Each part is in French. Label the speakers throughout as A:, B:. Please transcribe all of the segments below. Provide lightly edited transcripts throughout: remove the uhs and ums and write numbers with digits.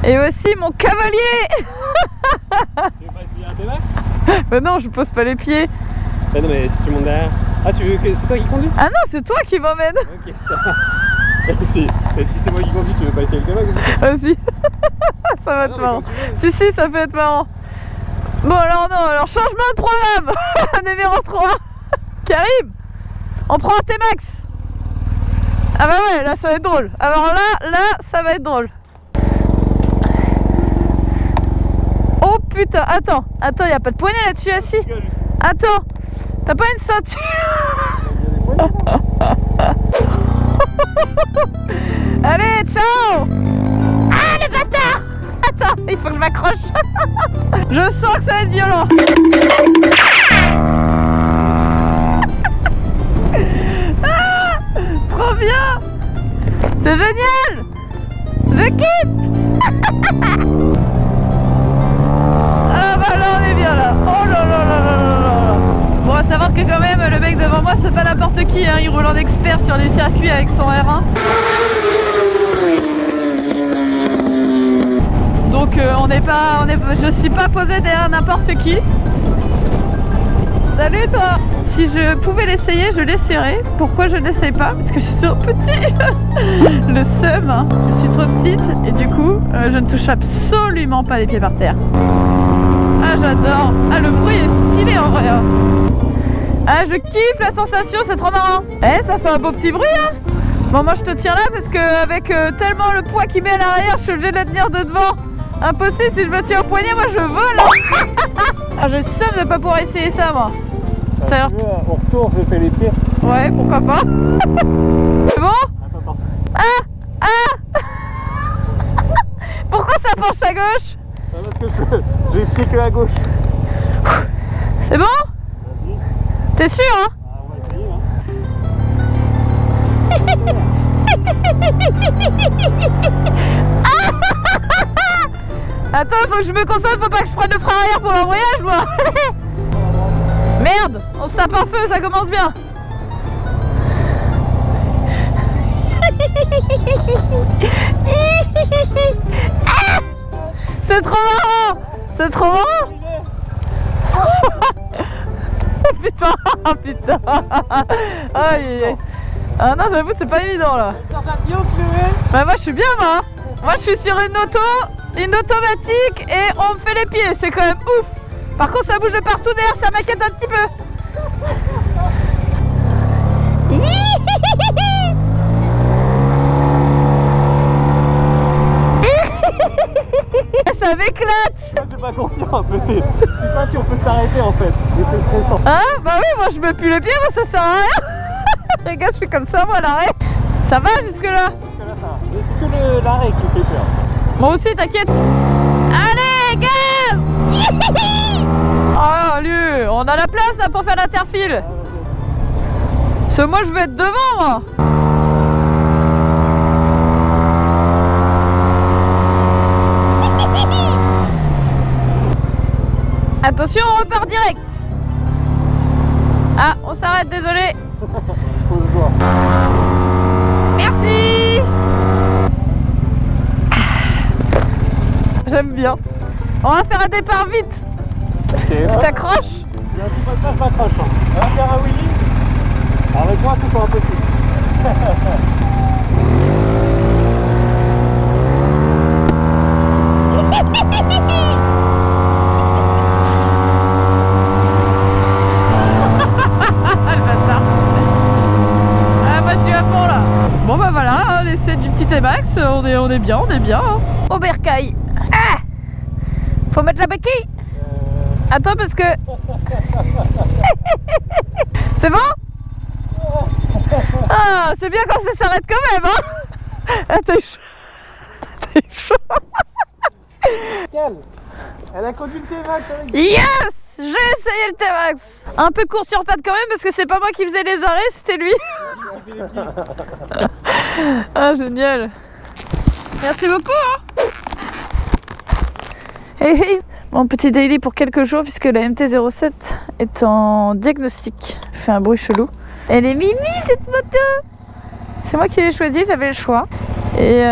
A: Et aussi mon cavalier.
B: Tu veux pas essayer un T-Max?
A: Mais non, je pose pas les pieds.
B: Bah non, mais si tu montes derrière. Ah, tu veux que c'est toi qui conduis?
A: Ah non, c'est toi qui m'emmène.
B: Ok, ça marche. Et si c'est moi qui conduis, tu veux pas essayer le T-Max?
A: Vas-y. Ça va être marrant. Si, ça peut être marrant. Bon, alors non, alors changement de programme. Numéro 3. Karim, on prend un T-Max. Ah bah ouais, là ça va être drôle. Alors là, ça va être drôle. Oh putain, attends, y a pas de poignée là-dessus, assis. Attends, t'as pas une ceinture? Allez, ciao. Ah, le bâtard. Attends, il faut que je m'accroche. Je sens que ça va être violent. Ah, trop bien. C'est génial. Je kiffe. Ah bah là on est bien là. Oh là là là là là là. Bon, à savoir que quand même le mec devant moi c'est pas n'importe qui hein. Il roule en expert sur les circuits avec son R1. Donc je suis pas posé derrière n'importe qui. Salut toi. Si je pouvais l'essayer, je l'essayerais. Pourquoi je n'essaye pas? Parce que je suis trop petit. Le seum, hein. Je suis trop petite et du coup je ne touche absolument pas les pieds par terre. Ah j'adore. Ah le bruit est stylé en vrai. Ah je kiffe la sensation, c'est trop marrant. Eh ça fait un beau petit bruit hein. Bon moi je te tiens là parce que avec tellement le poids qu'il met à l'arrière, je suis obligée de la tenir de devant. Impossible, si je me tiens au poignet, moi je vole hein. Ah j'ai le seum de pas pouvoir essayer ça moi. Ça a l'air...
B: Au retour, je fais les pieds.
A: Ouais, pourquoi pas. C'est bon?
B: Attends.
A: Ah. Pourquoi ça penche à gauche?
B: Parce que j'ai les pieds que à gauche.
A: C'est bon?
B: Vas-y.
A: T'es sûr hein?
B: Ah, on va essayer hein.
A: Attends, faut que je me concentre, faut pas que je prenne le frein arrière pour l'embrayage moi. Merde, on se tape en feu, ça commence bien. C'est trop marrant. C'est trop marrant. Putain, putain. Aïe aïe aïe. Ah non, j'avoue, c'est pas évident là. Bah moi je suis bien moi. Moi je suis sur une automatique et on me fait les pieds, c'est quand même ouf. Par contre ça bouge de partout derrière, ça m'inquiète un petit peu. Ça m'éclate.
B: J'ai pas confiance, mais c'est pas si on peut s'arrêter en fait. Mais c'est stressant.
A: Hein? Bah oui, moi je mets plus les pieds, moi ça sert à rien. Les gars, je fais comme ça moi à l'arrêt. Ça va jusque là?
B: Jusque là ça va. C'est que l'arrêt qui fait peur.
A: Moi aussi, t'inquiète. Allez, gaz. Oh lieu, on a la place là pour faire l'interfile. Parce que moi je veux être devant moi. Attention, on repart direct. Ah, on s'arrête, désolé.
B: Faut le voir.
A: Merci. J'aime bien. On va faire un départ vite.
B: Okay,
A: tu t'accroches?
B: Il y a un petit passage, je m'accroche. On va faire un wheelie. Avec moi, c'est pas impossible.
A: Bon bah voilà, l'essai du petit T-Max, on est bien, hein. Au bercail. Ah, faut mettre la béquille. Attends parce que... C'est bon? Ah, c'est bien quand ça s'arrête quand même hein. Ah, t'es chaud. T'es chaud.
B: Quelle? Elle a conduit le T-Max avec...
A: Yes! J'ai essayé le T-Max. Un peu court sur patte quand même parce que c'est pas moi qui faisais les arrêts, c'était lui. Ah génial. Merci beaucoup hein. Hey, hey. Mon petit daily pour quelques jours puisque la MT-07 est en diagnostic. Je fais un bruit chelou. Elle est mimi cette moto. C'est moi qui l'ai choisie, j'avais le choix. Et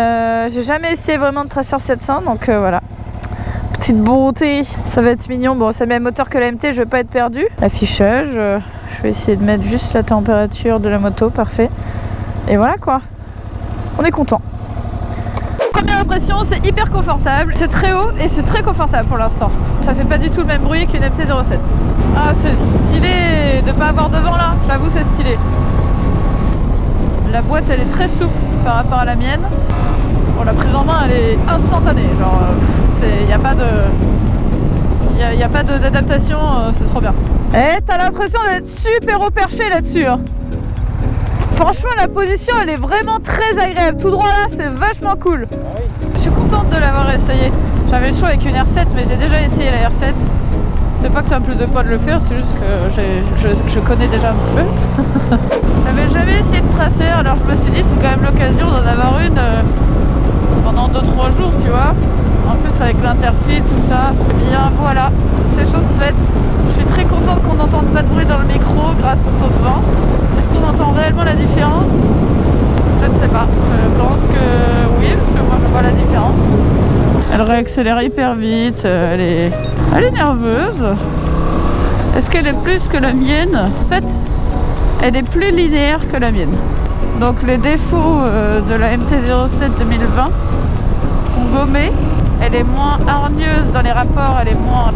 A: j'ai jamais essayé vraiment de Tracer 700, donc voilà. Petite bonté, ça va être mignon. Bon, c'est le même moteur que la MT, je vais pas être perdu. Affichage, je vais essayer de mettre juste la température de la moto, parfait. Et voilà quoi, on est content. Première impression, c'est hyper confortable. C'est très haut et c'est très confortable pour l'instant. Ça fait pas du tout le même bruit qu'une MT-07. Ah, c'est stylé de pas avoir de vent là, j'avoue c'est stylé. La boîte elle est très souple par rapport à la mienne. Bon, la prise en main elle est instantanée, genre il n'y a pas de... Il n'y a pas d'adaptation, c'est trop bien. Et t'as l'impression d'être super au perché là-dessus. Hein. Franchement la position elle est vraiment très agréable. Tout droit là c'est vachement cool. Je suis contente de l'avoir essayé. J'avais le choix avec une R7 mais j'ai déjà essayé la R7. C'est pas que ça me plus de poids de le faire, c'est juste que je connais déjà un petit peu. J'avais jamais essayé de tracer, alors je me suis dit c'est quand même l'occasion d'en avoir une pendant 2-3 jours, tu vois. En plus avec l'interfile, tout ça. Et bien voilà, c'est chose faite. Je suis très contente qu'on n'entende pas de bruit dans le micro grâce au saut de vent. Est-ce qu'on entend réellement la différence? Je ne sais pas. Je pense que oui, parce que moi je vois la différence. Elle réaccélère hyper vite, elle est nerveuse. Est-ce qu'elle est plus que la mienne? En fait, elle est plus linéaire que la mienne. Donc les défauts de la MT-07 2020 sont gommés. Elle est moins hargneuse dans les rapports, elle est moins...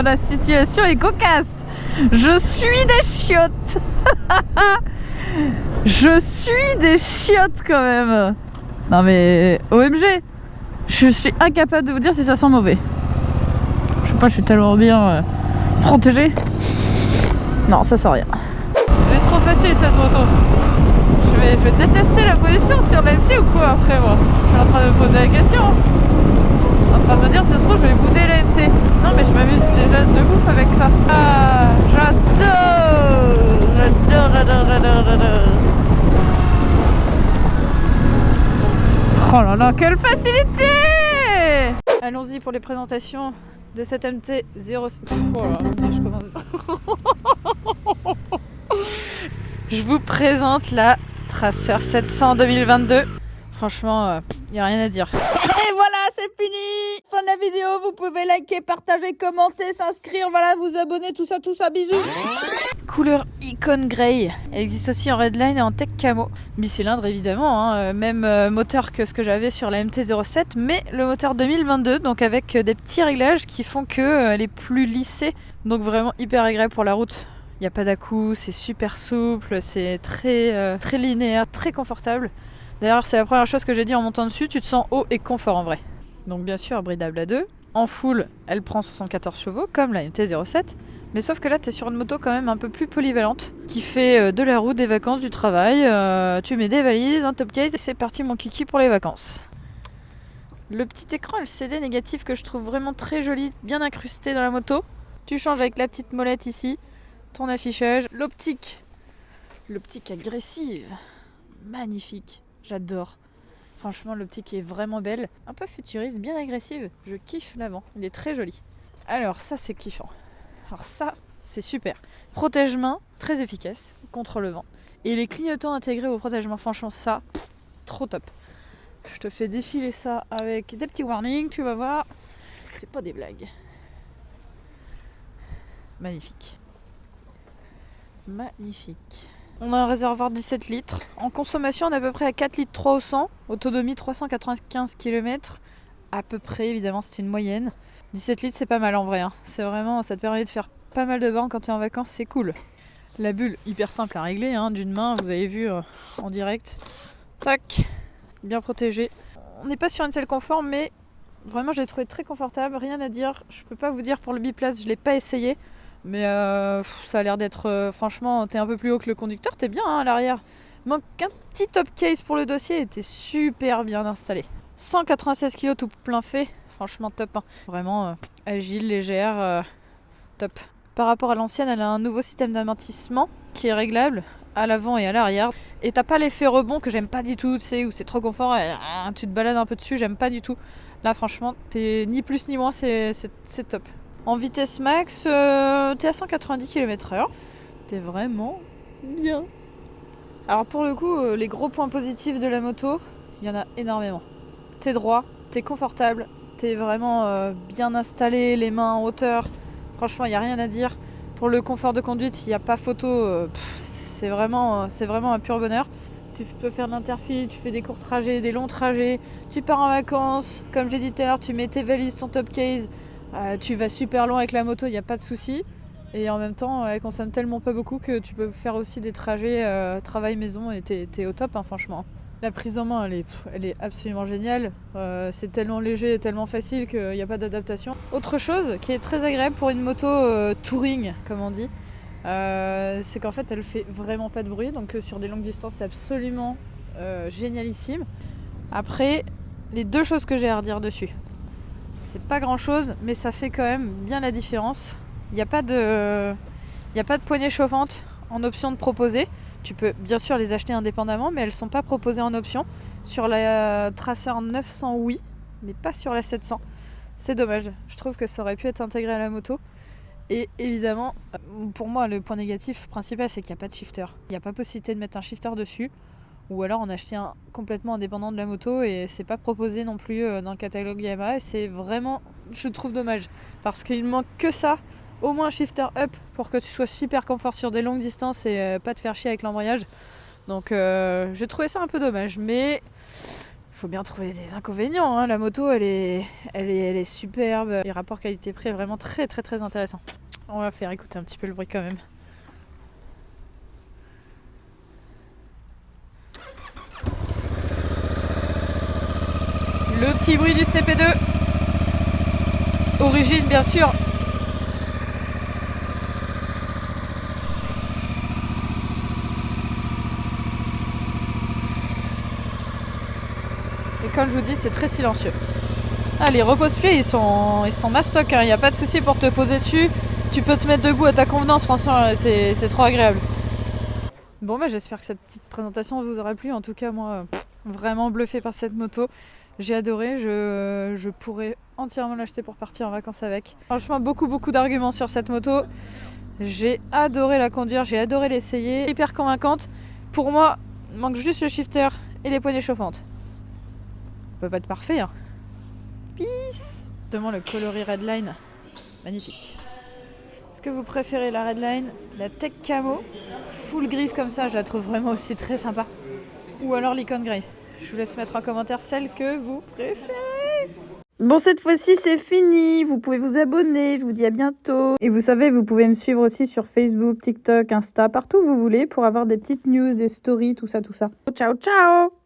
A: La situation est cocasse. Je suis des chiottes. Je suis des chiottes quand même. Non mais OMG, je suis incapable de vous dire si ça sent mauvais. Je sais pas, je suis tellement bien protégée. Non, ça sent rien. Elle est trop facile cette moto. Je vais détester la position sur la MT ou quoi après moi. Je suis en train de me poser la question. En train de me dire, ça se trouve, je vais bouder la MT. Non mais je m'amuse déjà de ouf avec ça. Ah, j'adore. Oh là là, quelle facilité! Allons-y pour les présentations de cette MT-07. Oh là là, je commence. Je vous présente la Tracer 700 2022. Franchement, y a rien à dire. Et voilà, c'est fini! Fin de la vidéo, vous pouvez liker, partager, commenter, s'inscrire, voilà, vous abonner, tout ça, bisous! Couleur Icon Grey. Elle existe aussi en Redline et en Tech Camo. Bicylindre évidemment, hein, même moteur que ce que j'avais sur la MT-07, mais le moteur 2022, donc avec des petits réglages qui font qu'elle est plus lissée, donc vraiment hyper agréable pour la route. Il n'y a pas d'à-coups, c'est super souple, c'est très linéaire, très confortable. D'ailleurs c'est la première chose que j'ai dit en montant dessus, tu te sens haut et confort en vrai. Donc bien sûr bridable à 2, en full elle prend 74 chevaux comme la MT-07. Mais sauf que là, tu es sur une moto quand même un peu plus polyvalente, qui fait de la route, des vacances, du travail. Tu mets des valises, un top case et c'est parti mon kiki pour les vacances. Le petit écran LCD négatif que je trouve vraiment très joli, bien incrusté dans la moto. Tu changes avec la petite molette ici, ton affichage. L'optique agressive, magnifique, j'adore. Franchement, l'optique est vraiment belle, un peu futuriste, bien agressive. Je kiffe l'avant, il est très joli. Alors ça, c'est kiffant. Alors ça, c'est super. Protège-main, très efficace contre le vent. Et les clignotants intégrés au protège-main, franchement ça, trop top. Je te fais défiler ça avec des petits warnings, tu vas voir. C'est pas des blagues. Magnifique. Magnifique. On a un réservoir 17 litres. En consommation, on est à peu près à 4 litres 3 au 100. Autonomie 395 km. À peu près, évidemment, c'est une moyenne. 17 litres, c'est pas mal en vrai. Hein. C'est vraiment, ça te permet de faire pas mal de bornes quand tu es en vacances, c'est cool. La bulle, hyper simple à régler, hein, d'une main, vous avez vu en direct. Tac, bien protégé. On n'est pas sur une selle confort, mais vraiment, je l'ai trouvé très confortable, rien à dire. Je peux pas vous dire pour le biplace, je l'ai pas essayé, mais ça a l'air d'être, franchement, t'es un peu plus haut que le conducteur, t'es bien hein, à l'arrière. Manque un petit top case pour le dossier, était super bien installé. 196 kg tout plein fait. Franchement top, hein. Vraiment agile, légère, top. Par rapport à l'ancienne, elle a un nouveau système d'amortissement qui est réglable à l'avant et à l'arrière. Et t'as pas l'effet rebond que j'aime pas du tout, tu sais, où c'est trop confort, et, tu te balades un peu dessus, j'aime pas du tout. Là franchement, t'es ni plus ni moins, c'est top. En vitesse max, t'es à 190 km/h. T'es vraiment bien. Alors pour le coup, les gros points positifs de la moto, il y en a énormément. T'es droit, t'es confortable, t'es vraiment bien installé, les mains en hauteur. Franchement, il n'y a rien à dire. Pour le confort de conduite, il n'y a pas photo. C'est vraiment un pur bonheur. Tu peux faire de l'interfile, tu fais des courts trajets, des longs trajets. Tu pars en vacances. Comme j'ai dit tout à l'heure, tu mets tes valises, ton top case. Tu vas super loin avec la moto, il n'y a pas de souci. Et en même temps, elle consomme tellement pas beaucoup que tu peux faire aussi des trajets travail-maison et t'es au top, hein, franchement. La prise en main, elle est absolument géniale. C'est tellement léger et tellement facile qu'il n'y a pas d'adaptation. Autre chose qui est très agréable pour une moto touring, comme on dit, c'est qu'en fait, elle fait vraiment pas de bruit. Donc sur des longues distances, c'est absolument génialissime. Après, les deux choses que j'ai à redire dessus. C'est pas grand-chose, mais ça fait quand même bien la différence. Il n'y a pas de poignée chauffante en option de proposer. Tu peux bien sûr les acheter indépendamment, mais elles ne sont pas proposées en option. Sur la Tracer 900, oui, mais pas sur la 700. C'est dommage. Je trouve que ça aurait pu être intégré à la moto. Et évidemment, pour moi, le point négatif principal, c'est qu'il n'y a pas de shifter. Il n'y a pas possibilité de mettre un shifter dessus. Ou alors en acheter un complètement indépendant de la moto et c'est pas proposé non plus dans le catalogue Yamaha et c'est vraiment, je trouve dommage parce qu'il manque que ça, au moins un shifter up pour que tu sois super confort sur des longues distances et pas te faire chier avec l'embrayage. Donc j'ai trouvé ça un peu dommage, mais il faut bien trouver des inconvénients, hein. La moto elle est superbe, les rapports qualité-prix est vraiment très très très intéressant. On va faire écouter un petit peu le bruit quand même. Le petit bruit du CP2. Origine, bien sûr. Et comme je vous dis, c'est très silencieux. Ah, les repose-pieds, ils sont mastoc, hein. Il n'y a pas de souci pour te poser dessus. Tu peux te mettre debout à ta convenance. Franchement, c'est trop agréable. Bon, bah, j'espère que cette petite présentation vous aura plu. En tout cas, moi, vraiment bluffé par cette moto. J'ai adoré, je pourrais entièrement l'acheter pour partir en vacances avec. Franchement, beaucoup d'arguments sur cette moto. J'ai adoré la conduire, j'ai adoré l'essayer. Hyper convaincante. Pour moi, il manque juste le shifter et les poignées chauffantes. Ça peut pas être parfait, hein. Peace. Justement, le coloris Redline, magnifique. Est-ce que vous préférez la Redline, la Tech Camo, full grise comme ça, je la trouve vraiment aussi très sympa. Ou alors l'Icon Grey. Je vous laisse mettre en commentaire celle que vous préférez. Bon, cette fois-ci, c'est fini. Vous pouvez vous abonner. Je vous dis à bientôt. Et vous savez, vous pouvez me suivre aussi sur Facebook, TikTok, Insta, partout où vous voulez pour avoir des petites news, des stories, tout ça. Ciao, ciao!